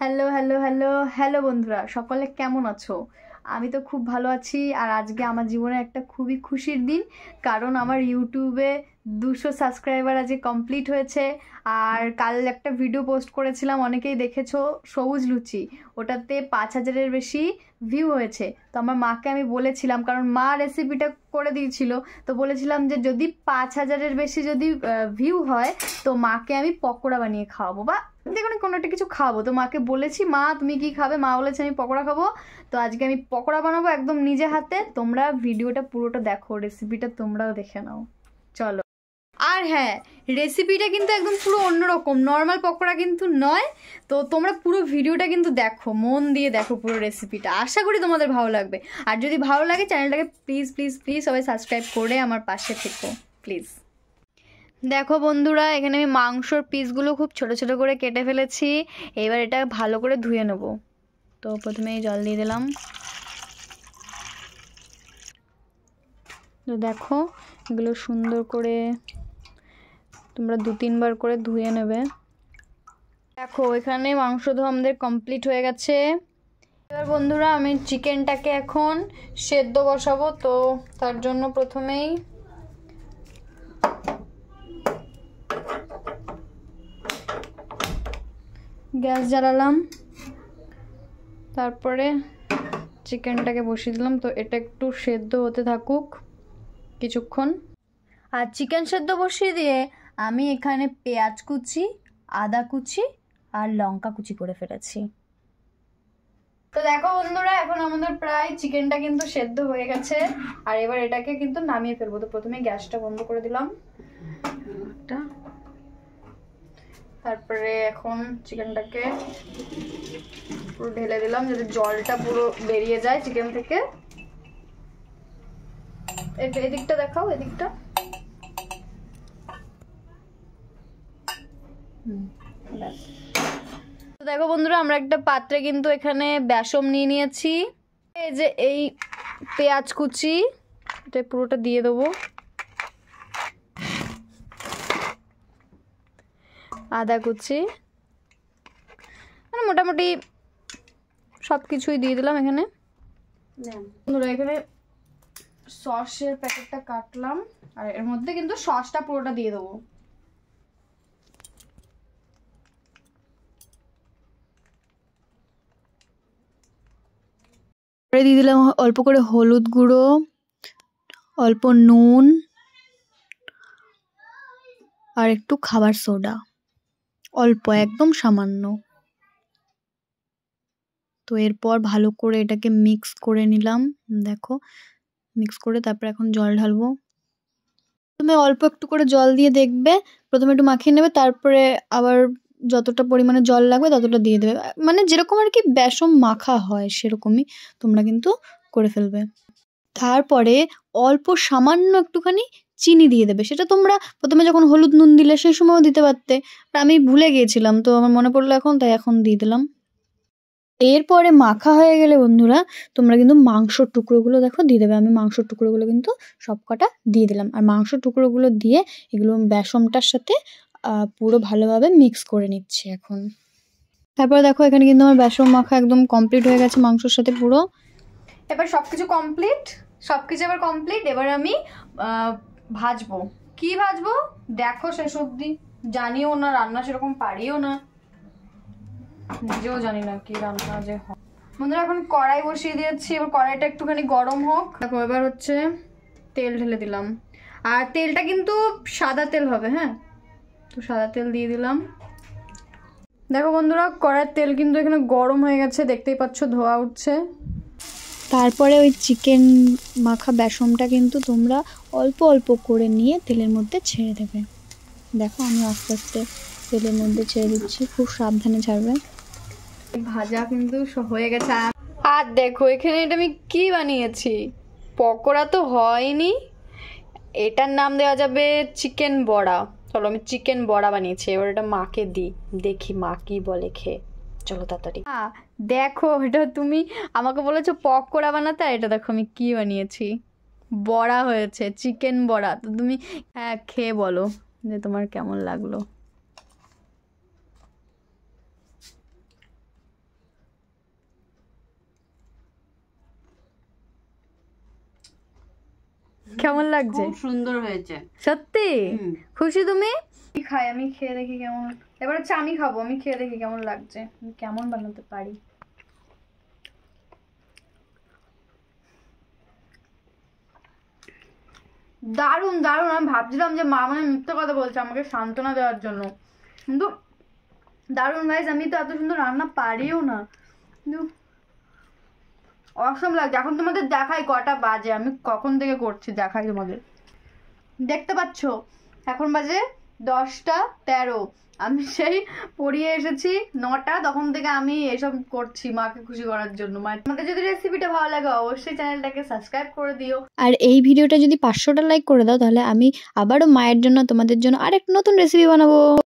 Hello hello hello hello বন্ধুরা, সকলে কেমন আছো? আমি তো খুব ভালো আছি। আর আজকে আমার জীবনে একটা খুবই খুশির দিন, কারণ আমার ইউটিউবে 200 সাবস্ক্রাইবার আজকে কমপ্লিট হয়েছে। আর কাল একটা ভিডিও পোস্ট করেছিলাম, অনেকেই দেখেছো, সবুজ লুচি। ওটাতে 5000-এর বেশি ভিউ হয়েছে। তো আমার মাকে আমি বলেছিলাম, কারণ মা রেসিপিটা করে দিয়েছিল, তো বলেছিলাম যে যদি 5000-এর বেশি যদি ভিউ হয় তো মাকে আমি পকোড়া বানিয়ে খাওয়াবো, বা দেখুন কোনো একটা কিছু খাবো। তো মাকে বলেছি, মা তুমি কি খাবে? মা বলেছে আমি পকোড়া খাবো। তো আজকে আমি পকোড়া বানাবো একদম নিজে হাতে। তোমরা ভিডিওটা পুরোটা দেখো, রেসিপিটা তোমরাও দেখে নাও, চলো। আর হ্যাঁ, রেসিপিটা কিন্তু একদম পুরো অন্যরকম, নর্মাল পকোড়া কিন্তু নয়। তো তোমরা পুরো ভিডিওটা কিন্তু দেখো, মন দিয়ে দেখো পুরো রেসিপিটা, আশা করি তোমাদের ভালো লাগবে। আর যদি ভালো লাগে চ্যানেলটাকে প্লিজ প্লিজ প্লিজ সবাই সাবস্ক্রাইব করে আমার পাশে থেকো প্লিজ। দেখো বন্ধুরা, এখানে আমি মাংসর পিসগুলো খুব ছোট ছোট করে কেটে ফেলেছি। এবার এটা ভালো করে ধুয়ে নেব। তো প্রথমে জল দিয়ে দিলাম। তো দেখো, এগুলো সুন্দর করে তোমরা 2-3 বার করে ধুয়ে নেবে। দেখো এখানে মাংস ধোয়া আমাদের কমপ্লিট হয়ে গেছে। এবার বন্ধুরা, আমি চিকেনটাকে এখন সেদ্ধ বসাবো। তো তার জন্য প্রথমেই গ্যাস জ্বালালাম, তারপরে চিকেনটাকে বসিয়ে দিলাম। তো এটা একটু সেদ্ধ হতে থাকুক কিছুক্ষণ। আর চিকেন সেদ্ধ বসিয়ে দিয়ে আমি এখানে পেঁয়াজ কুচি, আদা কুচি আর লঙ্কা কুচি করে ফেলেছি। তো দেখো বন্ধুরা, এখন আমাদের প্রায় চিকেনটা কিন্তু সেদ্ধ হয়ে গেছে। আর এবার এটাকে কিন্তু নামিয়ে ফেলবো। তো প্রথমে গ্যাসটা বন্ধ করে দিলাম, তারপরে এখন চিকেনটাকে পুরো ঢেলে দিলাম, যাতে জলটা পুরো বেরিয়ে যায় চিকেন থেকে। এদিকটা দেখাও, এদিকটা। তো দেখো বন্ধুরা, আমরা একটা পাত্রে কিন্তু এখানে বেসন নিয়ে নিয়েছি। এই যে এই পেঁয়াজ কুচি, এটা পুরোটা দিয়ে দেবো। আদা কুচি, মানে মোটামুটি সব কিছুই দিয়ে দিলাম এখানে। বন্ধুরা, এখানে সসের প্যাকেটটা কাটলাম, আর এর মধ্যে কিন্তু সসটা পুরোটা দিয়ে দেবো। দিয়ে দিলাম অল্প করে হলুদ গুঁড়ো, অল্প নুন আর একটু খাবার সোডা, অল্প, একদম সামান্য। তো এরপর ভালো করে এটাকে মিক্স করে নিলাম। দেখো, মিক্স করে তারপর এখন জল ঢালবো। তুমি অল্প একটু করে জল দিয়ে দেখবে, প্রথমে একটু মাখিয়ে নেবে, তারপরে আবার যতটা পরিমাণে জল লাগবে ততটা দিয়ে দেবে। মানে যেরকম আর কি বেসন মাখা হয় সেরকমই তোমরা কিন্তু করে ফেলবে। তারপরে অল্প সামান্য একটুখানি চিনি দিয়ে দেবে। সেটা তোমরা প্রথমে যখন হলুদ নুন দিলে সেই সময়ও দিতে পারতে, আমি ভুলে গিয়েছিলাম, তো আমার মনে পড়লো এখন, তাই এখন দিয়ে দিলাম। এরপরে মাখা হয়ে গেলে বন্ধুরা, তোমরা কিন্তু মাংসর টুকরোগুলো দেখো দিয়ে দেবে। আমি মাংসর টুকরোগুলো কিন্তু সবকটা দিয়ে দিলাম। আর মাংসর টুকরোগুলো দিয়ে এগুলো বেসনটার সাথে পুরো ভালোভাবে মিক্স করে নিচ্ছে এখন। তারপরে দেখো, এখানে কিন্তু আমার বেসন মাখা একদম কমপ্লিট হয়ে গেছে মাংসর সাথে পুরো। এবার সবকিছু কমপ্লিট, সবকিছু এবার কমপ্লিট। এবার আমি ভাজবো। কি ভাজবো দেখো শেষ অবধি। জানিও না, রান্না সেরকম পারিও না, নিজেও জানি না কি রান্না যে হয়। বন্ধুরা, এখন কড়াই বসিয়ে দিয়েছি। এবার কড়াইটা একটুখানি গরম হোক। দেখো এবার হচ্ছে তেল ঢেলে দিলাম। আর তেলটা কিন্তু সাদা তেল হবে, হ্যাঁ। তো সাদা তেল দিয়ে দিলাম। দেখো বন্ধুরা, কড়াইয়ের তেল কিন্তু এখানে গরম হয়ে গেছে, দেখতেই পাচ্ছ ধোয়া উঠছে। তারপরে ওই চিকেন মাখা বেসনটা কিন্তু তোমরা অল্প অল্প করে নিয়ে তেলের মধ্যে ছেড়ে দেবে। দেখো আমি আস্তে আস্তে তেলের মধ্যে ছেড়ে দিচ্ছি, খুব সাবধানে ছাড়বে। ভাজা কিন্তু হয়ে গেছে। আর দেখো এখানে এটা আমি কি বানিয়েছি, পকোড়া তো হয়নি, এটার নাম দেওয়া যাবে চিকেন বড়া। চলো, আমি চিকেন বড়া বানিয়েছি। এবার এটা মাকে দিই, দেখি মা কি বলে খেয়ে। চলো তাড়াতাড়ি। দেখো, এটা তুমি আমাকে বলেছো পকোড়া বানাতে, আর এটা দেখো আমি কি বানিয়েছি, বড়া হয়েছে, চিকেন বড়া। তো তুমি হ্যাঁ খেয়ে বলো যে তোমার কেমন লাগলো। কেমন লাগছে? খুব সুন্দর হয়েছে সত্যি খুশি তুমি? খাই, আমি খেয়ে দেখি কেমন। এবার হচ্ছে আমি খাবো, আমি খেয়ে দেখি কেমন লাগছে, কেমন বানাতে পারি। দারুণ দারুণ। আমি ভাবছিলাম যে মা মানে মিথ্যে কথা বলছে আমাকে সান্ত্বনা দেওয়ার জন্য, কিন্তু দারুণ গাইস। আমি তো এত সুন্দর রান্না পারিও না, কিন্তু অসম লাগছে। এখন তোমাদের দেখাই কটা বাজে, আমি কখন থেকে করছি দেখাই তোমাদের। দেখতে পাচ্ছ এখন বাজে 10টা 13। আমি সেই পড়িয়ে এসেছি 9টা, তখন থেকে আমি এসব করছি মাকে খুশি করার জন্য। তোমাদের যদি রেসিপিটা ভালো লাগে অবশ্যই চ্যানেলটাকে সাবস্ক্রাইব করে দিও, আর এই ভিডিওটা যদি 500টা লাইক করে দাও তাহলে আমি আবারও মায়ের জন্য তোমাদের জন্য আরেক নতুন রেসিপি বানাবো।